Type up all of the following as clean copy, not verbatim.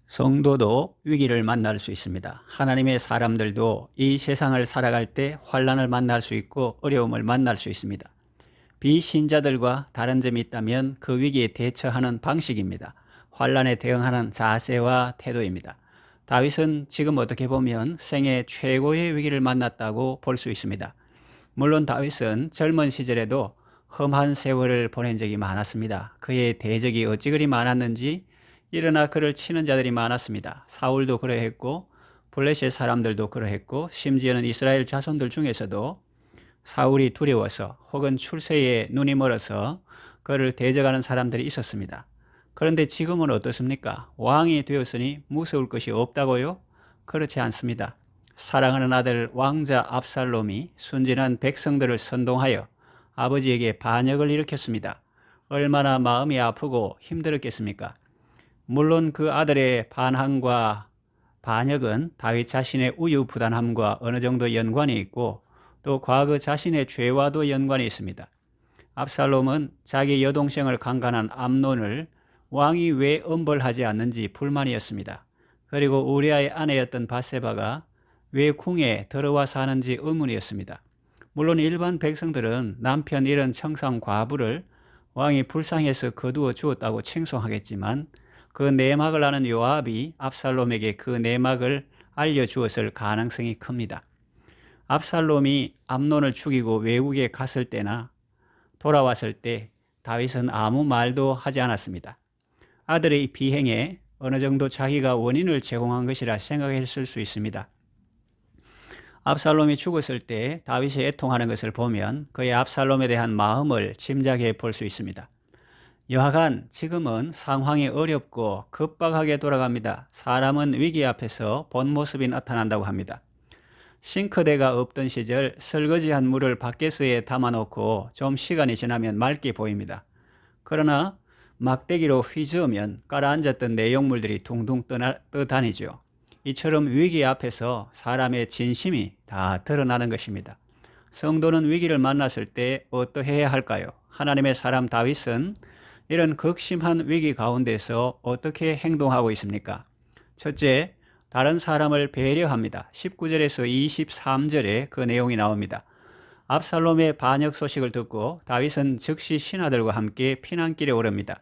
성도도 위기를 만날 수 있습니다. 하나님의 사람들도 이 세상을 살아갈 때 환난을 만날 수 있고 어려움을 만날 수 있습니다. 비신자들과 다른 점이 있다면 그 위기에 대처하는 방식입니다. 환난에 대응하는 자세와 태도입니다. 다윗은 지금 어떻게 보면 생애 최고의 위기를 만났다고 볼 수 있습니다. 물론 다윗은 젊은 시절에도 험한 세월을 보낸 적이 많았습니다. 그의 대적이 어찌 그리 많았는지 일어나 그를 치는 자들이 많았습니다. 사울도 그러했고 블레셋 사람들도 그러했고 심지어는 이스라엘 자손들 중에서도 사울이 두려워서 혹은 출세에 눈이 멀어서 그를 대적하는 사람들이 있었습니다. 그런데 지금은 어떻습니까? 왕이 되었으니 무서울 것이 없다고요? 그렇지 않습니다. 사랑하는 아들 왕자 압살롬이 순진한 백성들을 선동하여 아버지에게 반역을 일으켰습니다. 얼마나 마음이 아프고 힘들었겠습니까? 물론 그 아들의 반항과 반역은 다윗 자신의 우유부단함과 어느 정도 연관이 있고 또 과거 자신의 죄와도 연관이 있습니다. 압살롬은 자기 여동생을 강간한 암논을 왕이 왜 엄벌하지 않는지 불만이었습니다. 그리고 우리아의 아내였던 바세바가 왜 궁에 들어와 사는지 의문이었습니다. 물론 일반 백성들은 남편 잃은 청상 과부를 왕이 불쌍해서 거두어 주었다고稱颂하겠지만 그 내막을 아는 요압이 압살롬에게 그 내막을 알려주었을 가능성이 큽니다. 압살롬이 암논을 죽이고 외국에 갔을 때나 돌아왔을 때 다윗은 아무 말도 하지 않았습니다. 아들의 비행에 어느 정도 자기가 원인을 제공한 것이라 생각했을 수 있습니다. 압살롬이 죽었을 때 다윗이 애통하는 것을 보면 그의 압살롬에 대한 마음을 짐작해 볼 수 있습니다. 여하간 지금은 상황이 어렵고 급박하게 돌아갑니다. 사람은 위기 앞에서 본 모습이 나타난다고 합니다. 싱크대가 없던 시절 설거지한 물을 바켓에 담아놓고 좀 시간이 지나면 맑게 보입니다. 그러나 막대기로 휘저으면 가라앉았던 내용물들이 둥둥 떠다니죠. 이처럼 위기 앞에서 사람의 진심이 다 드러나는 것입니다. 성도는 위기를 만났을 때 어떠해야 할까요? 하나님의 사람 다윗은 이런 극심한 위기 가운데서 어떻게 행동하고 있습니까? 첫째, 다른 사람을 배려합니다. 19절에서 23절에 그 내용이 나옵니다. 압살롬의 반역 소식을 듣고 다윗은 즉시 신하들과 함께 피난길에 오릅니다.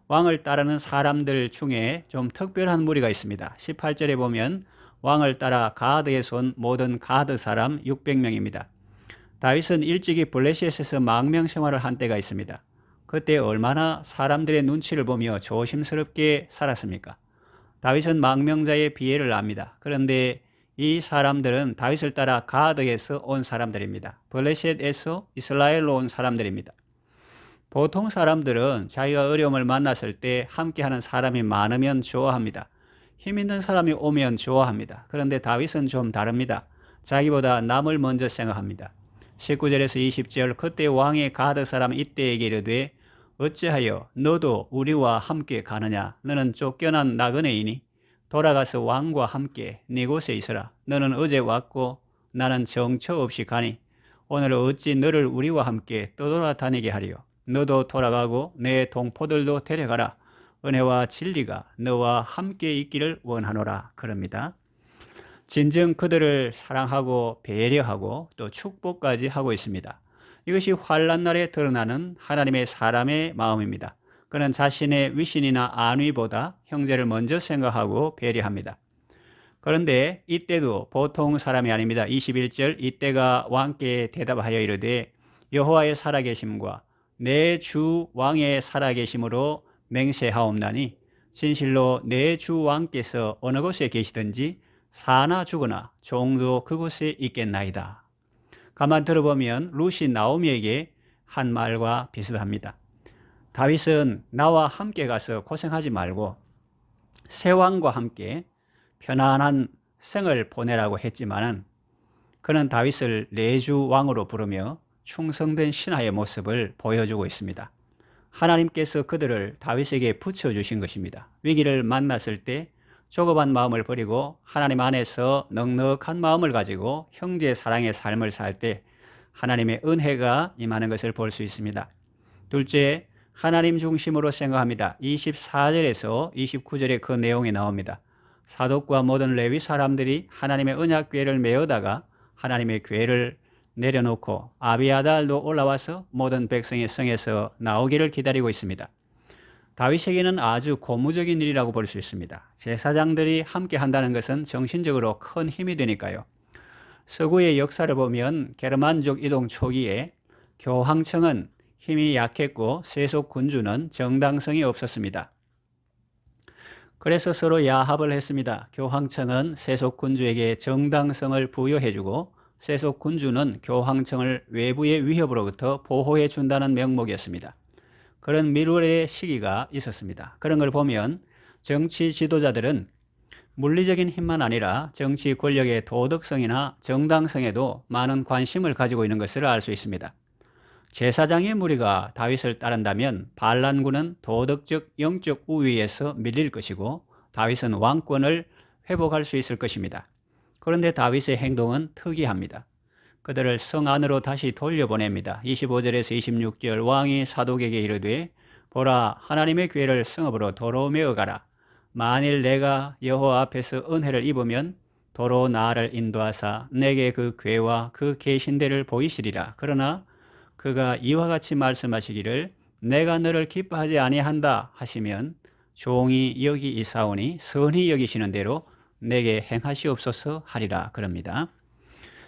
왕을 따르는 사람들 중에 좀 특별한 무리가 있습니다. 18절에 보면 왕을 따라 가드에서 온 모든 가드 사람 600명입니다. 다윗은 일찍이 블레셋에서 망명 생활을 한 때가 있습니다. 그때 얼마나 사람들의 눈치를 보며 조심스럽게 살았습니까? 다윗은 망명자의 비애를 압니다. 그런데 이 사람들은 다윗을 따라 가드에서 온 사람들입니다. 블레셋에서 이스라엘로 온 사람들입니다. 보통 사람들은 자기가 어려움을 만났을 때 함께하는 사람이 많으면 좋아합니다. 힘 있는 사람이 오면 좋아합니다. 그런데 다윗은 좀 다릅니다. 자기보다 남을 먼저 생각합니다. 19절에서 20절 그때 왕의 가드 사람 이때에게 이르되 어찌하여 너도 우리와 함께 가느냐? 너는 쫓겨난 나그네이니 돌아가서 왕과 함께 네 곳에 있으라. 너는 어제 왔고 나는 정처 없이 가니 오늘 어찌 너를 우리와 함께 떠돌아다니게 하리요? 너도 돌아가고 내 동포들도 데려가라. 은혜와 진리가 너와 함께 있기를 원하노라. 그럽니다. 진정 그들을 사랑하고 배려하고 또 축복까지 하고 있습니다. 이것이 환난 날에 드러나는 하나님의 사람의 마음입니다. 그는 자신의 위신이나 안위보다 형제를 먼저 생각하고 배려합니다. 그런데 이때도 보통 사람이 아닙니다. 21절 이때가 왕께 대답하여 이르되 여호와의 살아계심과 내 주 왕의 살아계심으로 맹세하옵나니 진실로 내 주 왕께서 어느 곳에 계시든지 사나 죽으나 종도 그곳에 있겠나이다. 가만 들어보면 룻이 나오미에게 한 말과 비슷합니다. 다윗은 나와 함께 가서 고생하지 말고 새 왕과 함께 편안한 생을 보내라고 했지만은 그는 다윗을 내주 왕으로 부르며 충성된 신하의 모습을 보여주고 있습니다. 하나님께서 그들을 다윗에게 붙여주신 것입니다. 위기를 만났을 때 조급한 마음을 버리고 하나님 안에서 넉넉한 마음을 가지고 형제 사랑의 삶을 살 때 하나님의 은혜가 임하는 것을 볼 수 있습니다. 둘째, 하나님 중심으로 생각합니다. 24절에서 29절에 그 내용이 나옵니다. 사독과 모든 레위 사람들이 하나님의 언약 궤를 메어다가 하나님의 궤를 내려놓고 아비아달도 올라와서 모든 백성의 성에서 나오기를 기다리고 있습니다. 다윗에게는 아주 고무적인 일이라고 볼 수 있습니다. 제사장들이 함께 한다는 것은 정신적으로 큰 힘이 되니까요. 서구의 역사를 보면 게르만족 이동 초기에 교황청은 힘이 약했고 세속 군주는 정당성이 없었습니다. 그래서 서로 야합을 했습니다. 교황청은 세속 군주에게 정당성을 부여해주고 세속 군주는 교황청을 외부의 위협으로부터 보호해 준다는 명목이었습니다. 그런 밀월의 시기가 있었습니다. 그런 걸 보면 정치 지도자들은 물리적인 힘만 아니라 정치 권력의 도덕성이나 정당성에도 많은 관심을 가지고 있는 것을 알 수 있습니다. 제사장의 무리가 다윗을 따른다면 반란군은 도덕적 영적 우위에서 밀릴 것이고 다윗은 왕권을 회복할 수 있을 것입니다. 그런데 다윗의 행동은 특이합니다. 그들을 성 안으로 다시 돌려보냅니다. 25절에서 26절 왕이 사독에게 이르되 보라 하나님의 궤를 성읍으로 도로 메어가라. 만일 내가 여호와 앞에서 은혜를 입으면 도로 나를 인도하사 내게 그 궤와 그 계신대를 보이시리라. 그러나 그가 이와 같이 말씀하시기를 내가 너를 기뻐하지 아니한다 하시면 종이 여기 이사오니 선히 여기시는 대로 내게 행하시옵소서 하리라 그럽니다.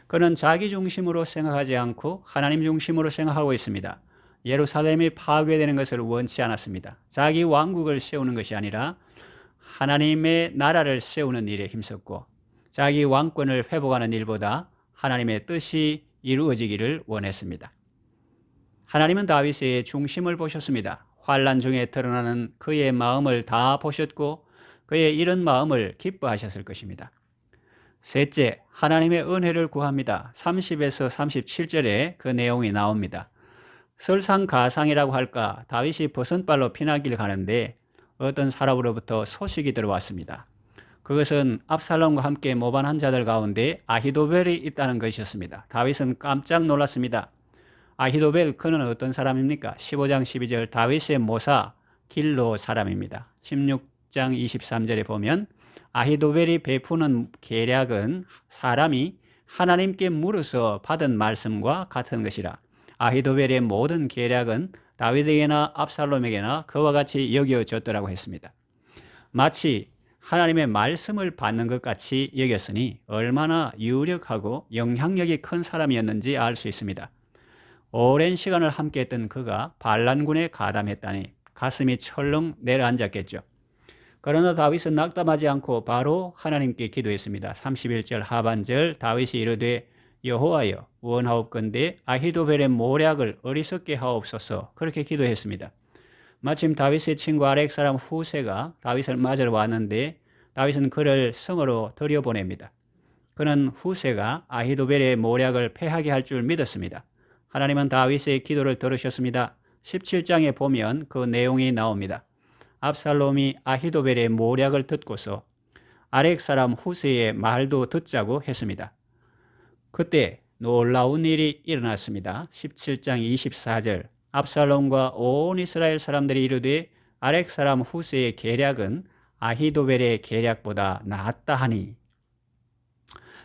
그는 자기 중심으로 생각하지 않고 하나님 중심으로 생각하고 있습니다. 예루살렘이 파괴되는 것을 원치 않았습니다. 자기 왕국을 세우는 것이 아니라 하나님의 나라를 세우는 일에 힘썼고 자기 왕권을 회복하는 일보다 하나님의 뜻이 이루어지기를 원했습니다. 하나님은 다윗의 중심을 보셨습니다. 환난 중에 드러나는 그의 마음을 다 보셨고 그의 이런 마음을 기뻐하셨을 것입니다. 셋째, 하나님의 은혜를 구합니다. 30에서 37절에 그 내용이 나옵니다. 설상가상이라고 할까 다윗이 버선발로 피나기를 가는데 어떤 사람으로부터 소식이 들어왔습니다. 그것은 압살롬과 함께 모반한 자들 가운데 아히도벨이 있다는 것이었습니다. 다윗은 깜짝 놀랐습니다. 아히도벨 그는 어떤 사람입니까? 15장 12절 다윗의 모사 길로 사람입니다. 16장 23절에 보면 아히도벨이 베푸는 계략은 사람이 하나님께 물어서 받은 말씀과 같은 것이라. 아히도벨의 모든 계략은 다윗에게나 압살롬에게나 그와 같이 여겨졌더라고 했습니다. 마치 하나님의 말씀을 받는 것 같이 여겼으니 얼마나 유력하고 영향력이 큰 사람이었는지 알 수 있습니다. 오랜 시간을 함께했던 그가 반란군에 가담했다니 가슴이 철렁 내려앉았겠죠. 그러나 다윗은 낙담하지 않고 바로 하나님께 기도했습니다. 31절 하반절 다윗이 이르되 여호와여 원하옵건대 아히도벨의 모략을 어리석게 하옵소서 그렇게 기도했습니다. 마침 다윗의 친구 아렉 사람 후세가 다윗을 맞으러 왔는데 다윗은 그를 성으로 들여보냅니다. 그는 후세가 아히도벨의 모략을 패하게 할 줄 믿었습니다. 하나님은 다윗의 기도를 들으셨습니다. 17장에 보면 그 내용이 나옵니다. 압살롬이 아히도벨의 모략을 듣고서 아렉 사람 후세의 말도 듣자고 했습니다. 그때 놀라운 일이 일어났습니다. 17장 24절 압살롬과 온 이스라엘 사람들이 이르되 아렉 사람 후세의 계략은 아히도벨의 계략보다 낫다 하니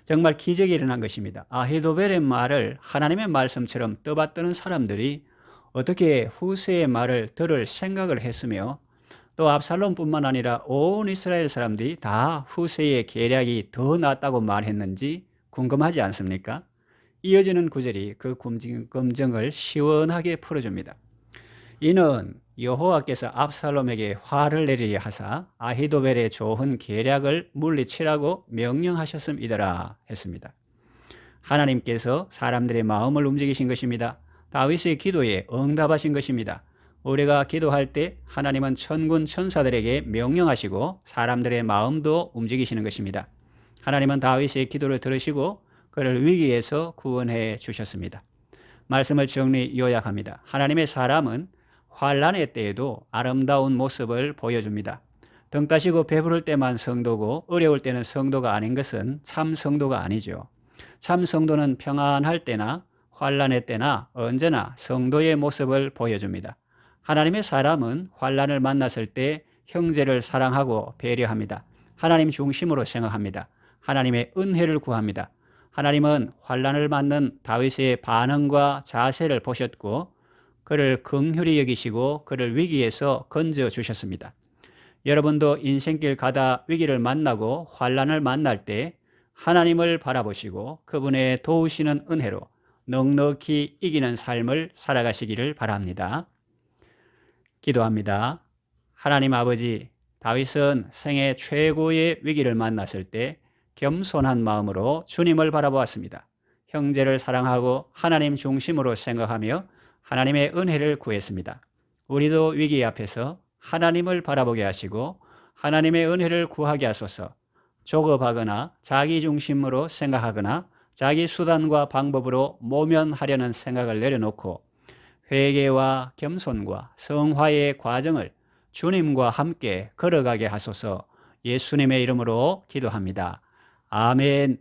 정말 기적이 일어난 것입니다. 아히도벨의 말을 하나님의 말씀처럼 떠받드는 사람들이 어떻게 후세의 말을 들을 생각을 했으며 또 압살롬뿐만 아니라 온 이스라엘 사람들이 다 후세의 계략이 더 낫다고 말했는지 궁금하지 않습니까? 이어지는 구절이 그 검증을 시원하게 풀어줍니다. 이는 여호와께서 압살롬에게 화를 내리려 하사 아히도벨의 좋은 계략을 물리치라고 명령하셨음이더라 했습니다. 하나님께서 사람들의 마음을 움직이신 것입니다. 다윗의 기도에 응답하신 것입니다. 우리가 기도할 때 하나님은 천군 천사들에게 명령하시고 사람들의 마음도 움직이시는 것입니다. 하나님은 다윗의 기도를 들으시고 그를 위기에서 구원해 주셨습니다. 말씀을 정리 요약합니다. 하나님의 사람은 환난의 때에도 아름다운 모습을 보여줍니다. 등 따시고 배부를 때만 성도고 어려울 때는 성도가 아닌 것은 참 성도가 아니죠. 참 성도는 평안할 때나 환난의 때나 언제나 성도의 모습을 보여줍니다. 하나님의 사람은 환난을 만났을 때 형제를 사랑하고 배려합니다. 하나님 중심으로 생각합니다. 하나님의 은혜를 구합니다. 하나님은 환난을 맞는 다윗의 반응과 자세를 보셨고 그를 긍휼히 여기시고 그를 위기에서 건져 주셨습니다. 여러분도 인생길 가다 위기를 만나고 환난을 만날 때 하나님을 바라보시고 그분의 도우시는 은혜로 넉넉히 이기는 삶을 살아가시기를 바랍니다. 기도합니다. 하나님 아버지, 다윗은 생애 최고의 위기를 만났을 때 겸손한 마음으로 주님을 바라보았습니다. 형제를 사랑하고 하나님 중심으로 생각하며 하나님의 은혜를 구했습니다. 우리도 위기 앞에서 하나님을 바라보게 하시고 하나님의 은혜를 구하게 하소서. 조급하거나 자기 중심으로 생각하거나 자기 수단과 방법으로 모면하려는 생각을 내려놓고 회개와 겸손과 성화의 과정을 주님과 함께 걸어가게 하소서. 예수님의 이름으로 기도합니다. 아멘.